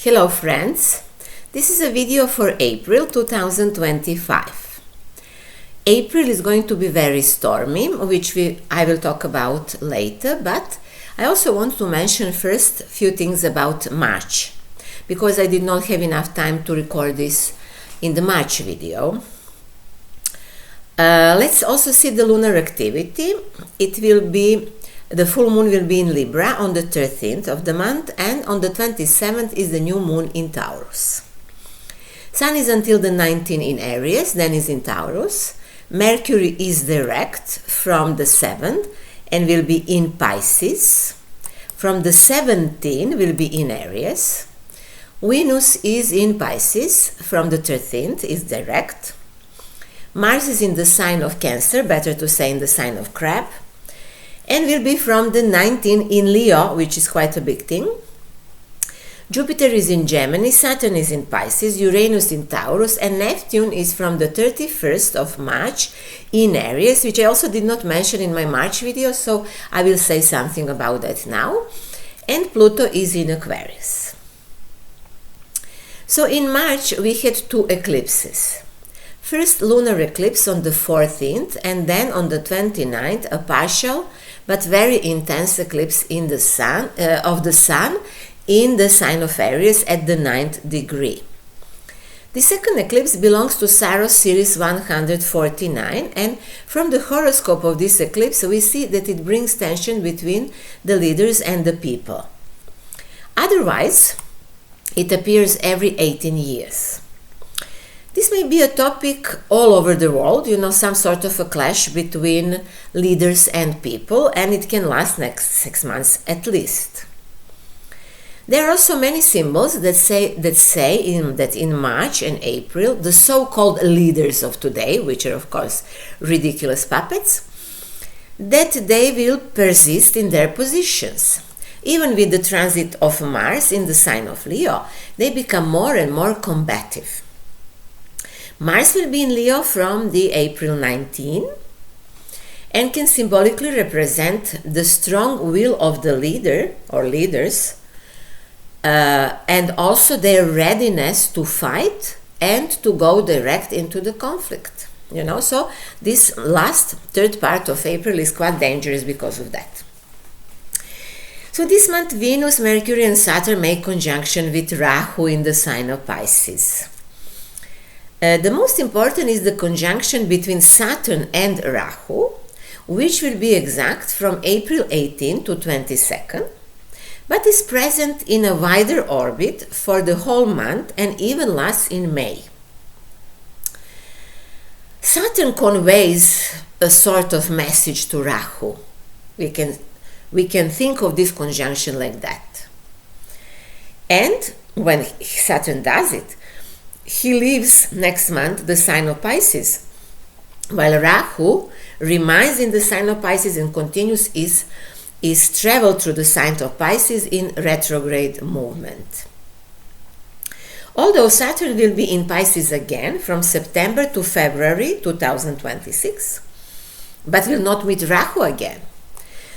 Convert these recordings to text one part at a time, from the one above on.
Hello friends, this is a video for April 2025. April is going to be very stormy, which I will talk about later, but I also want to mention first a few things about March, because I did not have enough time to record this in the March video. Let's also see the lunar activity. The full moon will be in Libra on the 13th of the month, and on the 27th is the new moon in Taurus. Sun is until the 19th in Aries, then is in Taurus. Mercury is direct from the 7th and will be in Pisces. From the 17th will be in Aries. Venus is in Pisces from the 13th, is direct. Mars is in the sign of Cancer, better to say in the sign of Crab, and will be from the 19th in Leo, which is quite a big thing. Jupiter is in Gemini, Saturn is in Pisces, Uranus in Taurus, and Neptune is from the 31st of March in Aries, which I also did not mention in my March video, so I will say something about that now. And Pluto is in Aquarius. So in March we had two eclipses. First lunar eclipse on the 14th, and then on the 29th a partial but very intense eclipse in the sun of the Sun in the sign of Aries at the 9th degree. The second eclipse belongs to Saros series 149, and from the horoscope of this eclipse we see that it brings tension between the leaders and the people. Otherwise, it appears every 18 years. This may be a topic all over the world, some sort of a clash between leaders and people, and it can last next 6 months at least. There are also many symbols that say that in March and April, the so-called leaders of today, which are of course ridiculous puppets, that they will persist in their positions. Even with the transit of Mars in the sign of Leo, they become more and more combative. Mars will be in Leo from the April 19 and can symbolically represent the strong will of the leader or leaders, and also their readiness to fight and to go direct into the conflict. So this last third part of April is quite dangerous because of that. So this month Venus, Mercury and Saturn make conjunction with Rahu in the sign of Pisces. The most important is the conjunction between Saturn and Rahu, which will be exact from April 18 to 22nd, but is present in a wider orbit for the whole month and even lasts in May. Saturn conveys a sort of message to Rahu. We can think of this conjunction like that. And when Saturn does it, he leaves next month the sign of Pisces, while Rahu remains in the sign of Pisces and continues his travel through the sign of Pisces in retrograde movement. Although Saturn will be in Pisces again from September to February 2026, but will not meet Rahu again.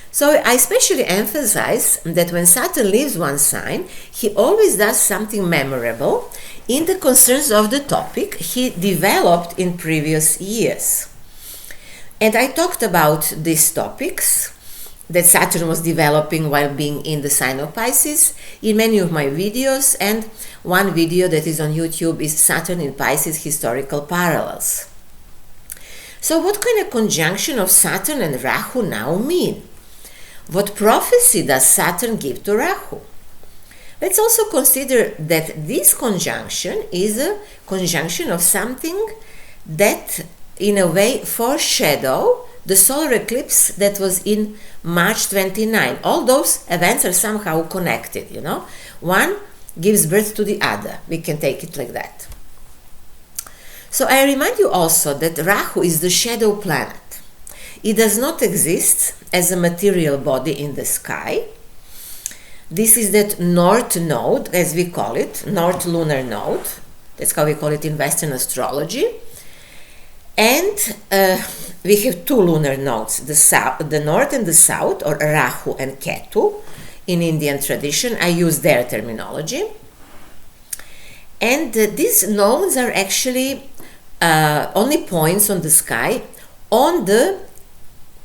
So I especially emphasize that when Saturn leaves one sign, he always does something memorable in the concerns of the topic he developed in previous years. And I talked about these topics that Saturn was developing while being in the sign of Pisces in many of my videos, and one video that is on YouTube is Saturn in Pisces Historical Parallels. So what kind of conjunction of Saturn and Rahu now mean? What prophecy does Saturn give to Rahu? Let's also consider that this conjunction is a conjunction of something that in a way foreshadow the solar eclipse that was in March 29. All those events are somehow connected, One gives birth to the other. We can take it like that. So I remind you also that Rahu is the shadow planet. It does not exist as a material body in the sky. This is that North Node, as we call it, North Lunar Node. That's how we call it in Western astrology. And we have two lunar nodes, the North and the South, or Rahu and Ketu in Indian tradition. I use their terminology. And these nodes are actually only points on the sky on the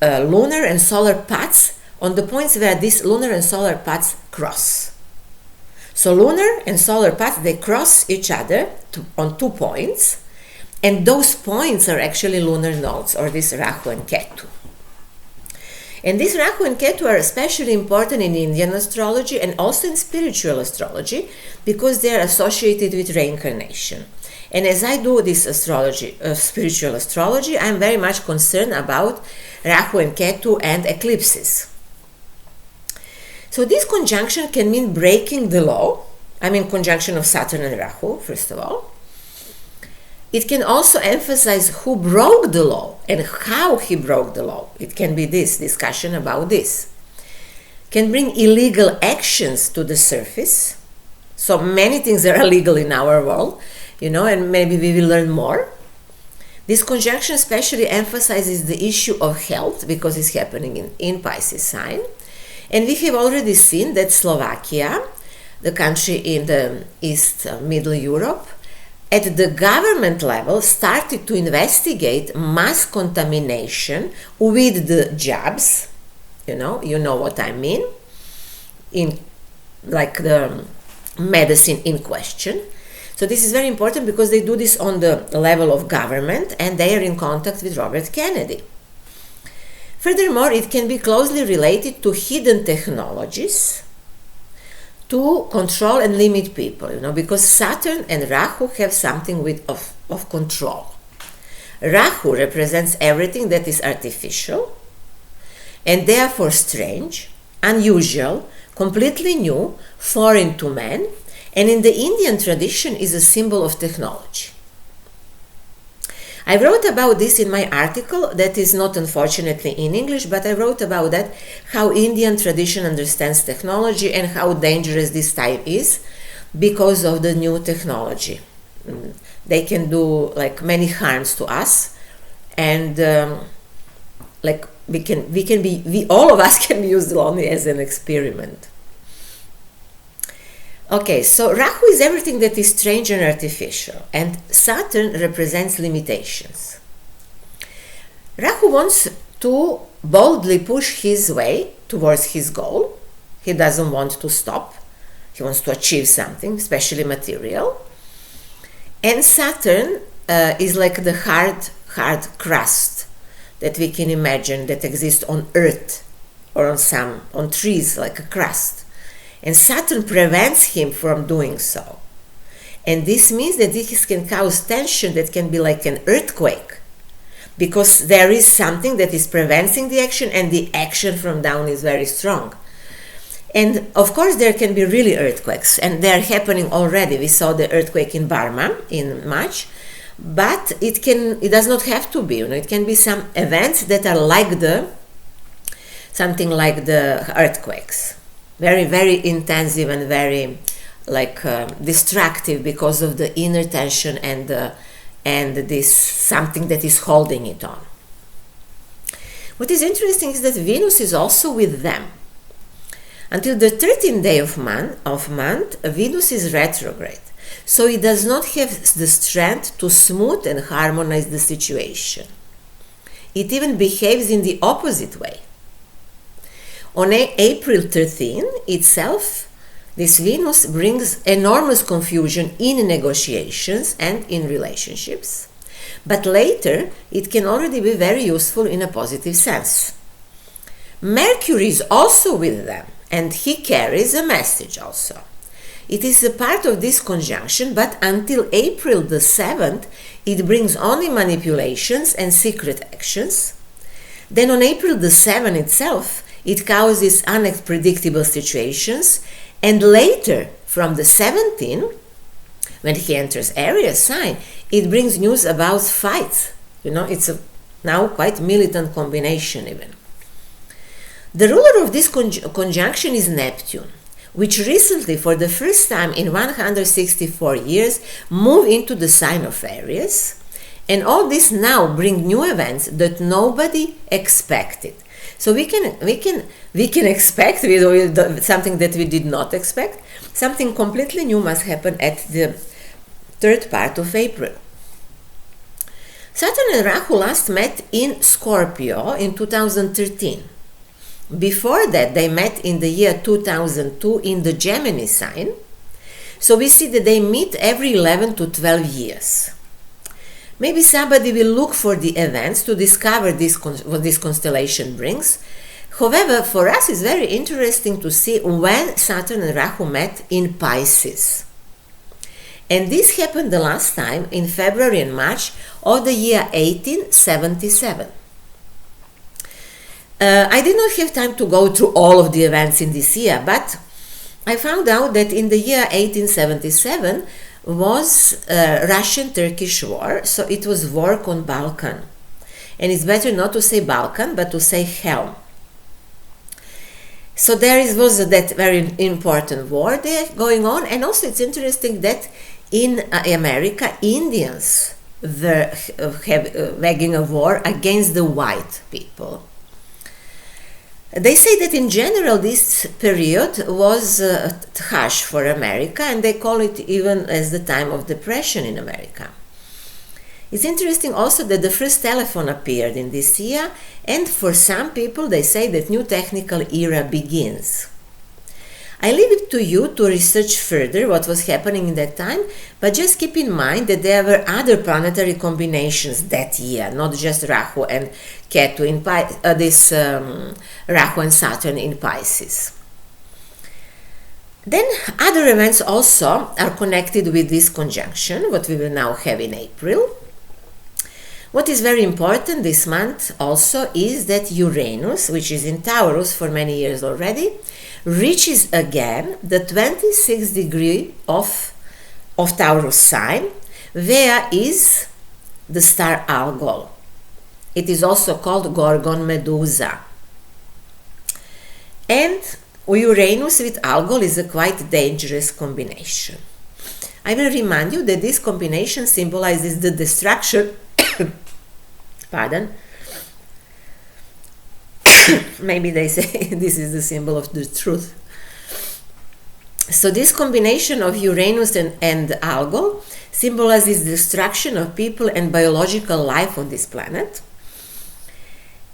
lunar and solar paths, on the points where these lunar and solar paths cross. So lunar and solar paths, they cross each other on 2 points, and those points are actually lunar nodes, or this Rahu and Ketu. And these Rahu and Ketu are especially important in Indian astrology and also in spiritual astrology because they are associated with reincarnation. And as I do this astrology, spiritual astrology, I'm very much concerned about Rahu and Ketu and eclipses. So this conjunction can mean breaking the law. I mean conjunction of Saturn and Rahu, first of all. It can also emphasize who broke the law and how he broke the law. It can be this discussion about this. Can bring illegal actions to the surface. So many things are illegal in our world, and maybe we will learn more. This conjunction especially emphasizes the issue of health because it's happening in Pisces sign. And we have already seen that Slovakia, the country in the East Middle Europe, at the government level started to investigate mass contamination with the jabs, you know what I mean, in like the medicine in question. So this is very important because they do this on the level of government and they are in contact with Robert Kennedy. Furthermore, it can be closely related to hidden technologies to control and limit people, because Saturn and Rahu have something of control. Rahu represents everything that is artificial and therefore strange, unusual, completely new, foreign to man, and in the Indian tradition is a symbol of technology. I wrote about this in my article that is not unfortunately in English, but I wrote about that, how Indian tradition understands technology and how dangerous this time is because of the new technology. They can do like many harms to us, and all of us can be used only as an experiment. Okay, so Rahu is everything that is strange and artificial, and Saturn represents limitations. Rahu wants to boldly push his way towards his goal. He doesn't want to stop. He wants to achieve something, especially material. And Saturn is like the hard crust that we can imagine that exists on Earth or on trees, like a crust. And Saturn prevents him from doing so. And this means that this can cause tension that can be like an earthquake, because there is something that is preventing the action and the action from down is very strong. And of course there can be really earthquakes, and they are happening already. We saw the earthquake in Burma in March, but it does not have to be. It can be some events that are like something like the earthquakes. Very, very intensive and very destructive because of the inner tension and this something that is holding it on. What is interesting is that Venus is also with them. Until the 13th day of month, Venus is retrograde. So it does not have the strength to smooth and harmonize the situation. It even behaves in the opposite way. On April 13 itself, this Venus brings enormous confusion in negotiations and in relationships, but later it can already be very useful in a positive sense. Mercury is also with them, and he carries a message also. It is a part of this conjunction, but until April the 7th, it brings only manipulations and secret actions. Then on April the 7th itself, it causes unpredictable situations, and later, from the 17th, when he enters Aries sign, it brings news about fights. It's a now quite militant combination even. The ruler of this conjunction is Neptune, which recently, for the first time in 164 years, moved into the sign of Aries, and all this now bring new events that nobody expected. So we can expect something that we did not expect. Something completely new must happen at the third part of April. Saturn and Rahu last met in Scorpio in 2013. Before that, they met in the year 2002 in the Gemini sign. So we see that they meet every 11 to 12 years. Maybe somebody will look for the events to discover what this constellation brings. However, for us it's very interesting to see when Saturn and Rahu met in Pisces. And this happened the last time in February and March of the year 1877. I did not have time to go through all of the events in this year, but I found out that in the year 1877 was a Russian-Turkish war, so it was war on Balkan. And it's better not to say Balkan, but to say Helm. So was that very important war there going on, and also it's interesting that in America, Indians were waging a war against the white people. They say that in general this period was harsh for America, and they call it even as the time of depression in America. It's interesting also that the first telephone appeared in this year, and for some people they say that new technical era begins. I leave it to you to research further what was happening in that time, but just keep in mind that there were other planetary combinations that year, not just Rahu and Ketu in Rahu and Saturn in Pisces. Then other events also are connected with this conjunction, what we will now have in April. What is very important this month also is that Uranus, which is in Taurus for many years already, reaches again the 26th degree of Taurus sign, where is the star Algol. It is also called Gorgon Medusa. And Uranus with Algol is a quite dangerous combination. I will remind you that this combination symbolizes the destruction pardon. Maybe they say this is the symbol of the truth. So this combination of Uranus and Algol symbolizes destruction of people and biological life on this planet,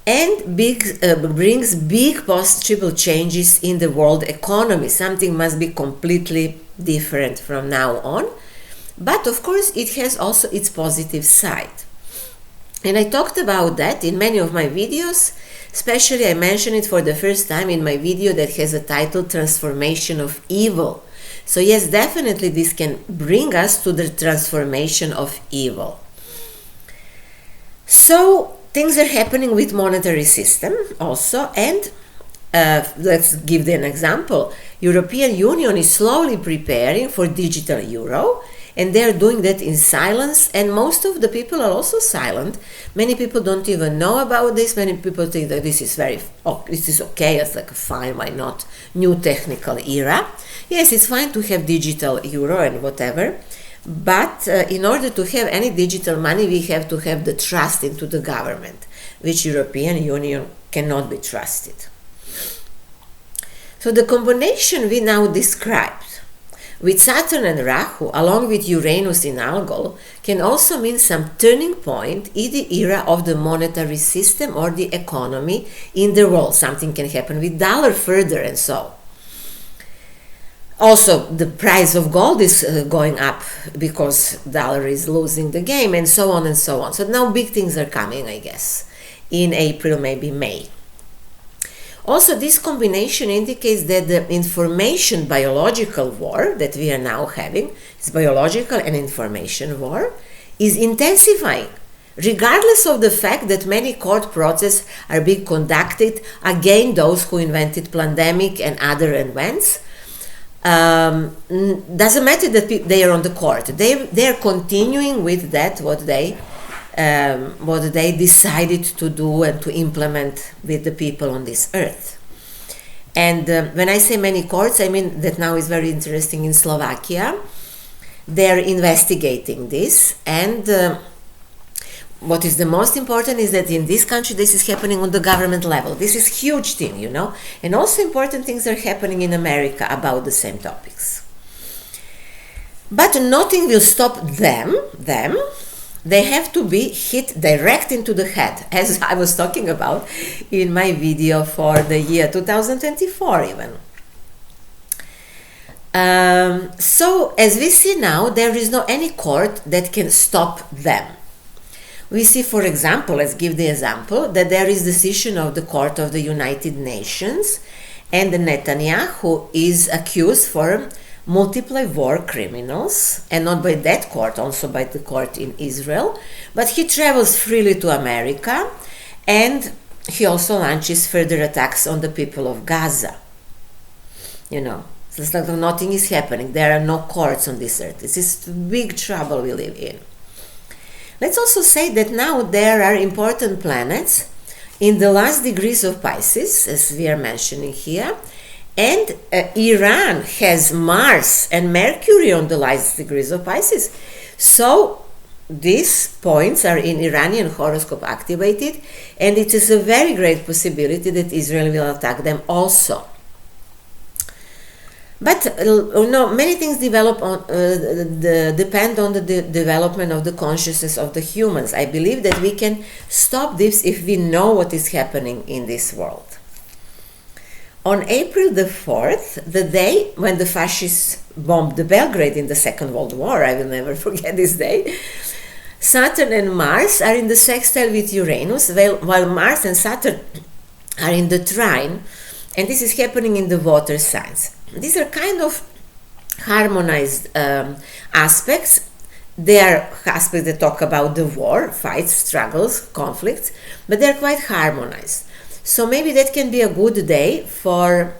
and brings big possible changes in the world economy. Something must be completely different from now on. But of course it has also its positive side. And I talked about that in many of my videos. Especially I mentioned it for the first time in my video that has a title Transformation of Evil. So yes, definitely this can bring us to the transformation of evil. So things are happening with monetary system also, and let's give an example. European Union is slowly preparing for digital euro, and they're doing that in silence, and most of the people are also silent. Many people don't even know about this. Many people think that this is this is okay, it's like fine, why not? New technical era. Yes, it's fine to have digital euro and whatever, but in order to have any digital money, we have to have the trust into the government, which European Union cannot be trusted. So the combination we now described with Saturn and Rahu, along with Uranus in Algol, can also mean some turning point in the era of the monetary system or the economy in the world. Something can happen with dollar further and so. Also, the price of gold is going up because dollar is losing the game, and so on and so on. So now big things are coming, I guess, in April, maybe May. Also, this combination indicates that the information biological war that we are now having, is biological and information war, is intensifying, regardless of the fact that many court processes are being conducted against those who invented pandemic and other events. Doesn't matter that they are on the court. They are continuing with that what they decided to do and to implement with the people on this earth. And when I say many courts, I mean that now is very interesting in Slovakia. They're investigating this, and what is the most important is that in this country this is happening on the government level. This is a huge thing, you know, and also important things are happening in America about the same topics. But nothing will stop them. They have to be hit direct into the head, as I was talking about in my video for the year 2024 even. So as we see now, there is no any court that can stop them. We see, for example, let's give the example, that there is decision of the Court of the United Nations, and Netanyahu is accused for multiple war criminals, and not by that court, also by the court in Israel, but he travels freely to America, and he also launches further attacks on the people of Gaza. You know, it's like nothing is happening. There are no courts on this earth. This is big trouble we live in. Let's also say that now there are important planets in the last degrees of Pisces, as we are mentioning here, and Iran has Mars and Mercury on the last degrees of Pisces. So these points are in Iranian horoscope activated, and it is a very great possibility that Israel will attack them also. But many things develop on depend on the development of the consciousness of the humans. I believe that we can stop this if we know what is happening in this world. On April the 4th, the day when the fascists bombed the Belgrade in the Second World War, I will never forget this day, Saturn and Mars are in the sextile with Uranus, while Mars and Saturn are in the trine, and this is happening in the water signs. These are kind of harmonized aspects. They are aspects that talk about the war, fights, struggles, conflicts, but they're quite harmonized. So maybe that can be a good day for,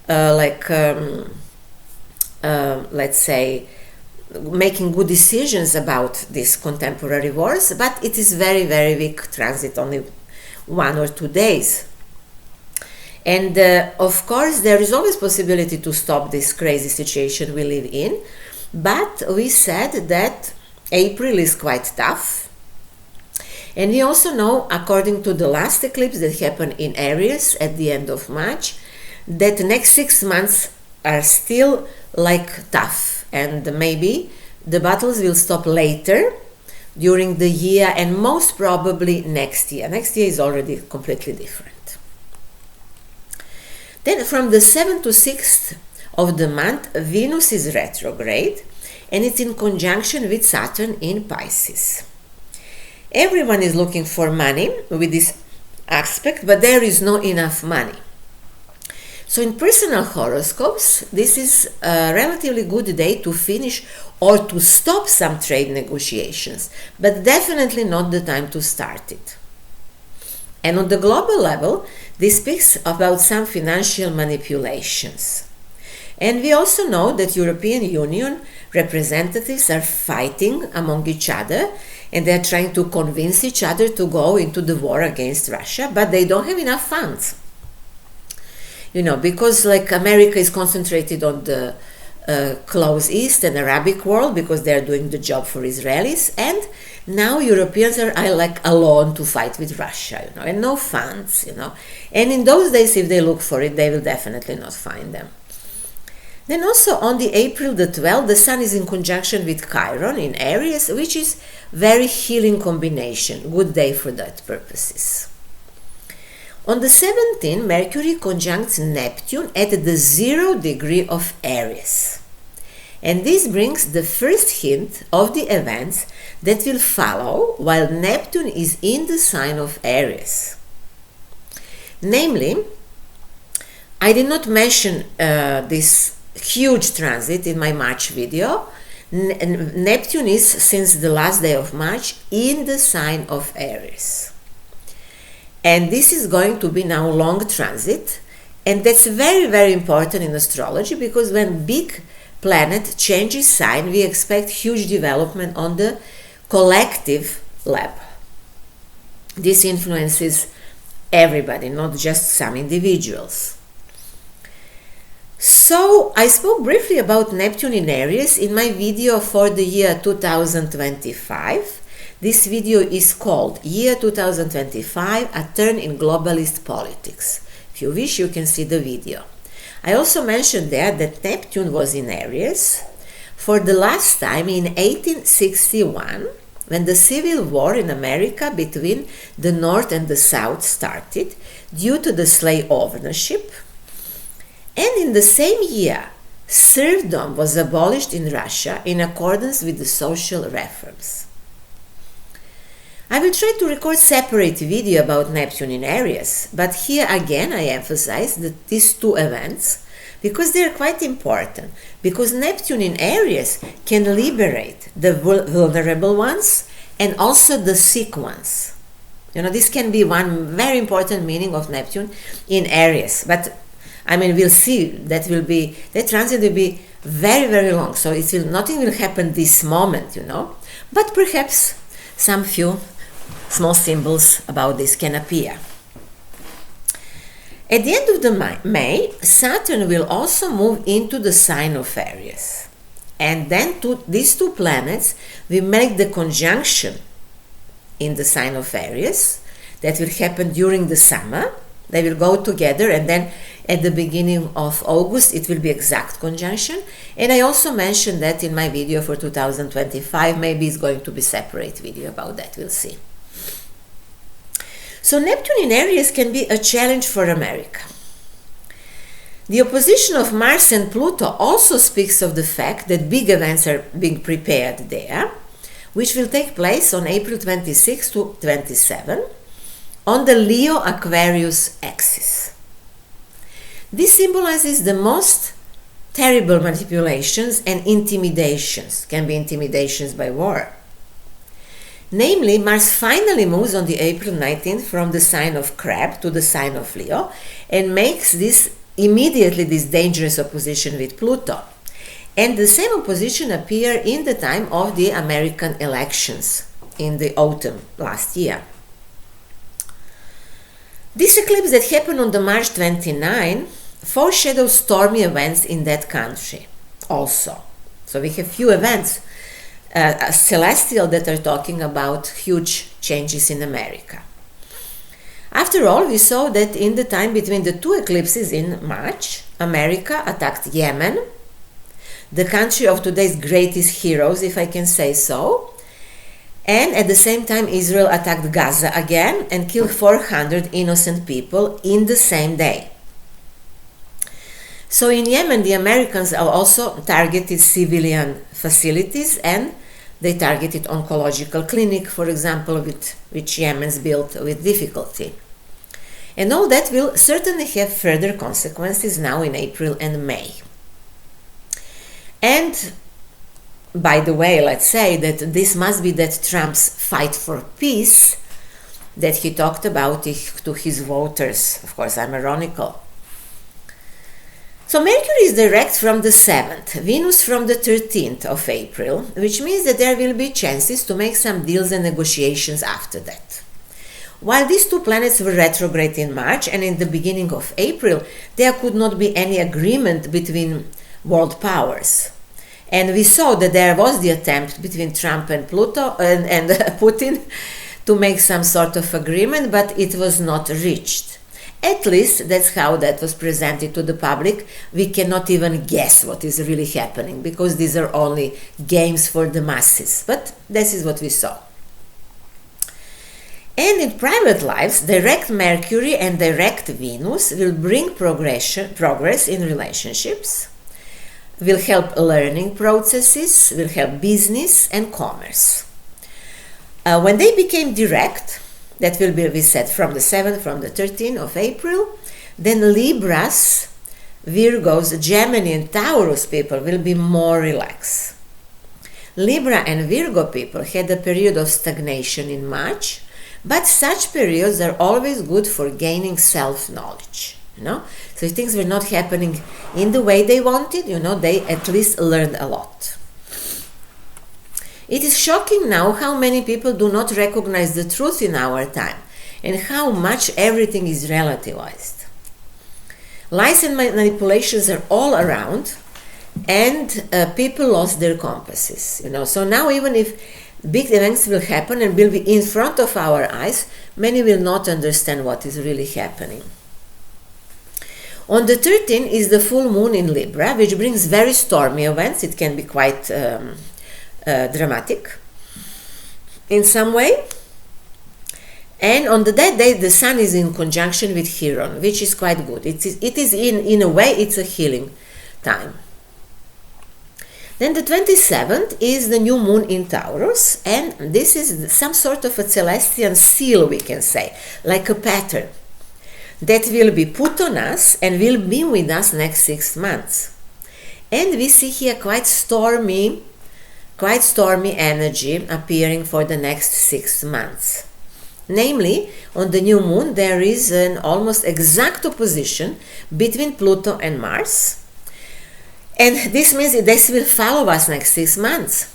let's say, making good decisions about these contemporary wars, but it is very, very weak transit, only 1 or 2 days. And of course, there is always possibility to stop this crazy situation we live in, but we said that April is quite tough. And we also know, according to the last eclipse that happened in Aries at the end of March, that the next 6 months are still like tough, and maybe the battles will stop later during the year, and most probably next year. Next year is already completely different. Then from the 7th to 6th of the month, Venus is retrograde, and it's in conjunction with Saturn in Pisces. Everyone is looking for money with this aspect, but there is not enough money. So in personal horoscopes, this is a relatively good day to finish or to stop some trade negotiations, but definitely not the time to start it. And on the global level, this speaks about some financial manipulations. And we also know that European Union representatives are fighting among each other, and they're trying to convince each other to go into the war against Russia, but they don't have enough funds. You know, because like America is concentrated on the close East and Arabic world because they're doing the job for Israelis, and now Europeans are like alone to fight with Russia, you know, and no funds, you know. And in those days, if they look for it, they will definitely not find them. Then also on the April the 12th, the Sun is in conjunction with Chiron in Aries, which is very healing combination, good day for that purposes. On the 17th, Mercury conjuncts Neptune at the 0 degree of Aries. And this brings the first hint of the events that will follow while Neptune is in the sign of Aries. Namely, I did not mention this huge transit in my March video. Neptune is, since the last day of March, in the sign of Aries. And this is going to be now long transit, and that's very, very important in astrology, because when big planet changes sign, we expect huge development on the collective level. This influences everybody, not just some individuals. So I spoke briefly about Neptune in Aries in my video for the year 2025. This video is called Year 2025, A Turn in Globalist Politics. If you wish, you can see the video. I also mentioned there that Neptune was in Aries, for the last time in 1861, when the Civil War in America between the North and the South started due to the slave ownership. And in the same year, serfdom was abolished in Russia in accordance with the social reforms. I will try to record separate video about Neptune in Aries, but here again I emphasize that these two events, because they are quite important, because Neptune in Aries can liberate the vulnerable ones and also the sick ones. This can be one very important meaning of Neptune in Aries, but we'll see that transit will be very, very long, so nothing will happen this moment, but perhaps some few small symbols about this can appear. At the end of the May, Saturn will also move into the sign of Aries. And then these two planets will make the conjunction in the sign of Aries. That will happen during the summer. They will go together, and then at the beginning of August it will be exact conjunction. And I also mentioned that in my video for 2025. Maybe it's going to be separate video about that. We'll see. So Neptune in Aries can be a challenge for America. The opposition of Mars and Pluto also speaks of the fact that big events are being prepared there, which will take place on April 26 to 27 on the Leo-Aquarius axis. This symbolizes the most terrible manipulations and intimidations, can be intimidations by war. Namely, Mars finally moves on the April 19th from the sign of Crab to the sign of Leo and makes this dangerous opposition with Pluto. And the same opposition appeared in the time of the American elections in the autumn last year. This eclipse that happened on the March 29 foreshadows stormy events in that country also. So we have few events celestial that are talking about huge changes in America. After all, we saw that in the time between the two eclipses in March, America attacked Yemen, the country of today's greatest heroes, if I can say so, and at the same time Israel attacked Gaza again and killed 400 innocent people in the same day. So in Yemen, the Americans also targeted civilian facilities, and they targeted oncological clinic, for example, which Yemen's built with difficulty. And all that will certainly have further consequences now in April and May. And by the way, let's say that this must be that Trump's fight for peace that he talked about to his voters. Of course, I'm ironical. So Mercury is direct from the 7th, Venus from the 13th of April, which means that there will be chances to make some deals and negotiations after that. While these two planets were retrograde in March and in the beginning of April, there could not be any agreement between world powers. And we saw that there was the attempt between Trump and Pluto and Putin to make some sort of agreement, but it was not reached. At least that's how that was presented to the public. We cannot even guess what is really happening because these are only games for the masses. But this is what we saw. And in private lives, direct Mercury and direct Venus will bring progress in relationships, will help learning processes, will help business and commerce. When they became direct, that will be, we said, from the 7th, from the 13th of April, then Libras, Virgos, Gemini and Taurus people will be more relaxed. Libra and Virgo people had a period of stagnation in March, but such periods are always good for gaining self-knowledge, So things were not happening in the way they wanted, they at least learned a lot. It is shocking now how many people do not recognize the truth in our time and how much everything is relativized. Lies and manipulations are all around, and people lost their compasses. So now even if big events will happen and will be in front of our eyes, many will not understand what is really happening. On the 13th is the full moon in Libra, which brings very stormy events. It can be quite dramatic in some way. And on that day, the sun is in conjunction with Chiron, which is quite good. It is in a way, it's a healing time. Then the 27th is the new moon in Taurus, and this is some sort of a celestial seal, we can say, like a pattern that will be put on us and will be with us next 6 months. And we see here quite stormy energy appearing for the next 6 months. Namely, on the new moon there is an almost exact opposition between Pluto and Mars. And this means this will follow us next 6 months.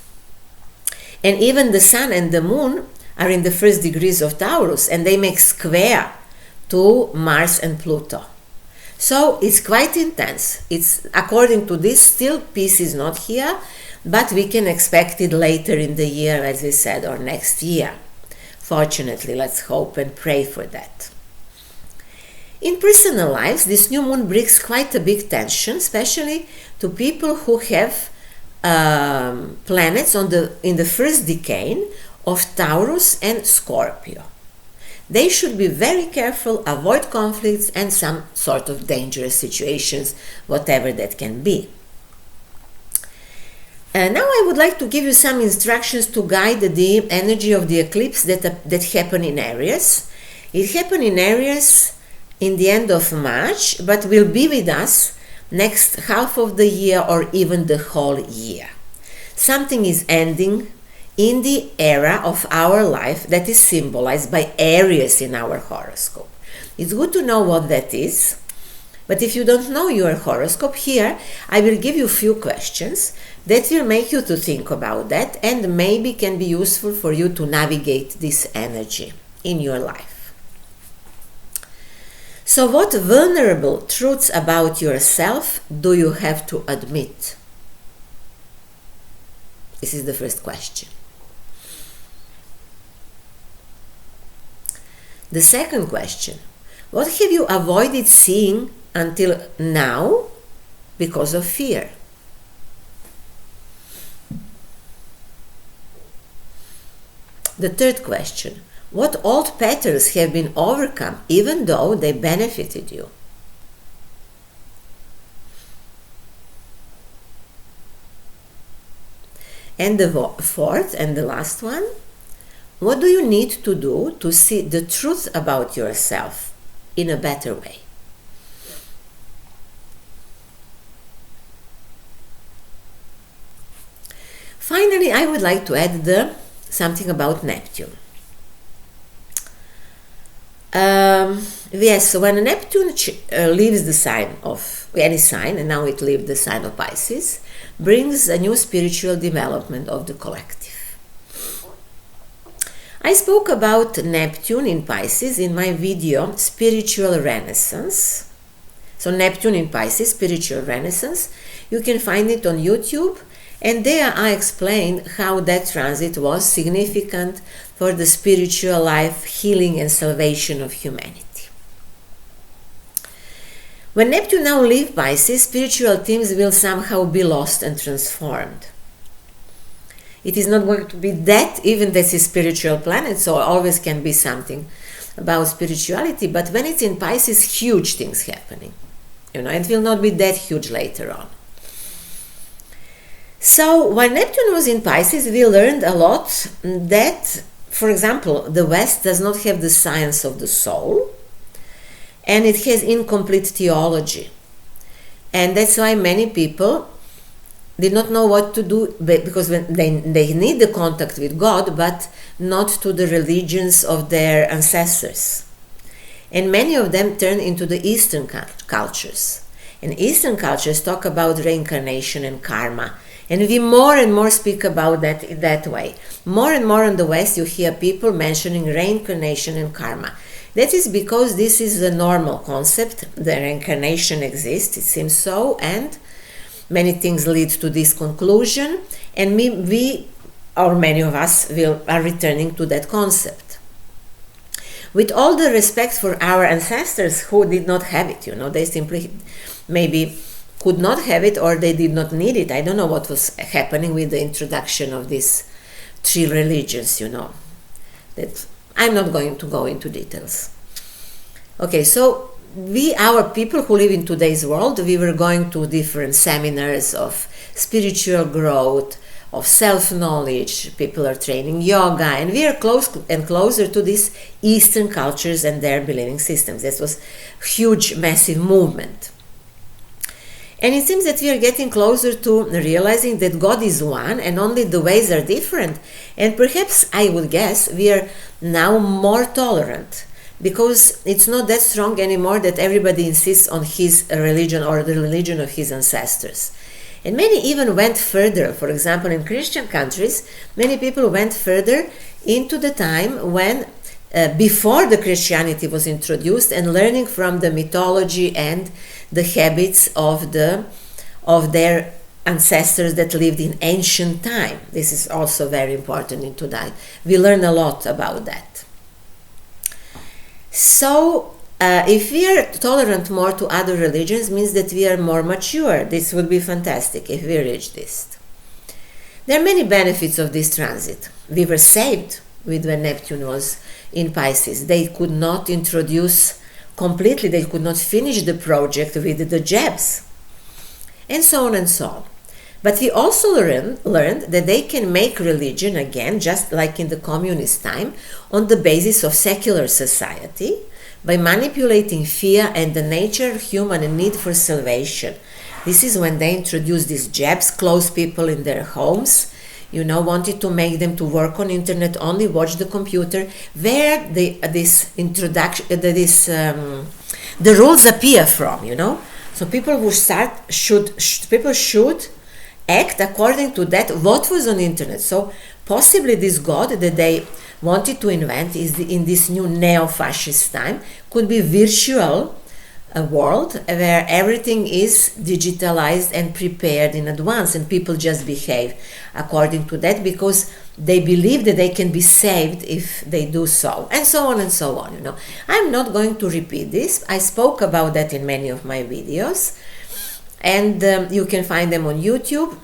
And even the sun and the moon are in the first degrees of Taurus, and they make square to Mars and Pluto. So it's quite intense. It's according to this, still peace is not here, but we can expect it later in the year, as we said, or next year. Fortunately, let's hope and pray for that. In personal lives, this new moon brings quite a big tension, especially to people who have planets in the first decade of Taurus and Scorpio. They should be very careful, avoid conflicts and some sort of dangerous situations, whatever that can be. Now I would like to give you some instructions to guide the energy of the eclipse that happen in Aries. It happened in Aries in the end of March, but will be with us next half of the year or even the whole year. Something is ending in the era of our life that is symbolized by Aries in our horoscope. It's good to know what that is, but if you don't know your horoscope, here I will give you a few questions that will make you to think about that and maybe can be useful for you to navigate this energy in your life. So what vulnerable truths about yourself do you have to admit? This is the first question. The second question, what have you avoided seeing until now because of fear? The third question, what old patterns have been overcome even though they benefited you? And the fourth and the last one, what do you need to do to see the truth about yourself in a better way? Finally, I would like to add something about Neptune. Yes, so when Neptune leaves the sign of any sign, and now it leaves the sign of Pisces, brings a new spiritual development of the collective. I spoke about Neptune in Pisces in my video Spiritual Renaissance. So Neptune in Pisces, Spiritual Renaissance, you can find it on YouTube, and there I explained how that transit was significant for the spiritual life, healing and salvation of humanity. When Neptune now leaves Pisces, spiritual themes will somehow be lost and transformed. It is not going to be that, even this is spiritual planet, so always can be something about spirituality, but when it's in Pisces, huge things happening. It will not be that huge later on. So when Neptune was in Pisces, we learned a lot that, for example, the West does not have the science of the soul, and it has incomplete theology. And that's why many people did not know what to do, because when they need the contact with God, but not to the religions of their ancestors. And many of them turn into the Eastern cultures. And Eastern cultures talk about reincarnation and karma. And we more and more speak about that in that way. More and more in the West you hear people mentioning reincarnation and karma. That is because this is a normal concept. The reincarnation exists, it seems so, and many things lead to this conclusion, and we or many of us are returning to that concept. with all the respect for our ancestors who did not have it, they simply maybe could not have it, or they did not need it. I don't know what was happening with the introduction of these 3 religions, that I'm not going to go into details. Okay, so our people who live in today's world, we were going to different seminars of spiritual growth, of self-knowledge. People are training yoga, and we are close and closer to these Eastern cultures and their believing systems. This was a huge, massive movement. And it seems that we are getting closer to realizing that God is one and only the ways are different. And perhaps, I would guess, we are now more tolerant, because it's not that strong anymore that everybody insists on his religion or the religion of his ancestors. And many even went further. For example, in Christian countries, many people went further into the time when, before the Christianity was introduced, and learning from the mythology and the habits of their ancestors that lived in ancient time. This is also very important in today. We learn a lot about that. So, if we are tolerant more to other religions, means that we are more mature. This would be fantastic if we reach this. There are many benefits of this transit. We were saved when Neptune was in Pisces. They could not introduce completely, they could not finish the project with the jabs, and so on and so on. But we also learned that they can make religion again, just like in the communist time, on the basis of secular society, by manipulating fear and the nature of human need for salvation. This is when they introduced these jabs, close people in their homes, wanted to make them to work on internet, only watch the computer, where the rules appear from, So people should act according to that, what was on internet. So possibly this God that they wanted to invent is in this new neo-fascist time could be virtual world where everything is digitalized and prepared in advance, and people just behave according to that because they believe that they can be saved if they do so, and so on and so on. I'm not going to repeat this. I spoke about that in many of my videos, and you can find them on YouTube.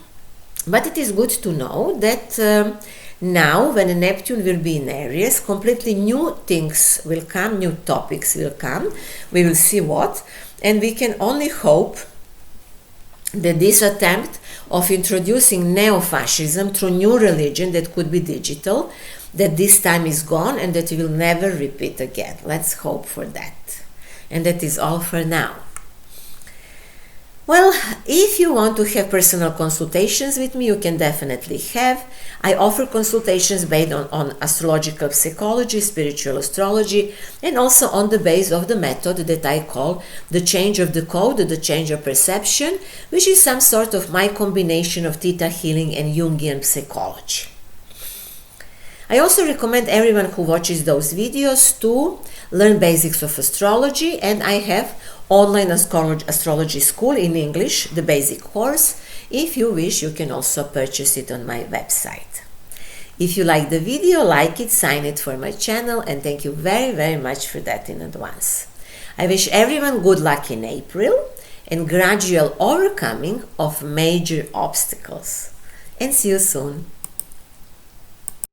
But it is good to know that now, when Neptune will be in Aries, completely new things will come, new topics will come. We will see what, and we can only hope that this attempt of introducing neo-fascism through new religion that could be digital, that this time is gone and that we will never repeat again. Let's hope for that. And that is all for now. Well, if you want to have personal consultations with me, you can definitely have. I offer consultations based on astrological psychology, spiritual astrology, and also on the base of the method that I call the change of the code, the change of perception, which is some sort of my combination of Theta healing and Jungian psychology. I also recommend everyone who watches those videos to learn basics of astrology, and I have online astrology school in English, the basic course. If you wish, you can also purchase it on my website. If you like the video, like it, sign it for my channel, and thank you very, very much for that in advance. I wish everyone good luck in April and gradual overcoming of major obstacles. And see you soon.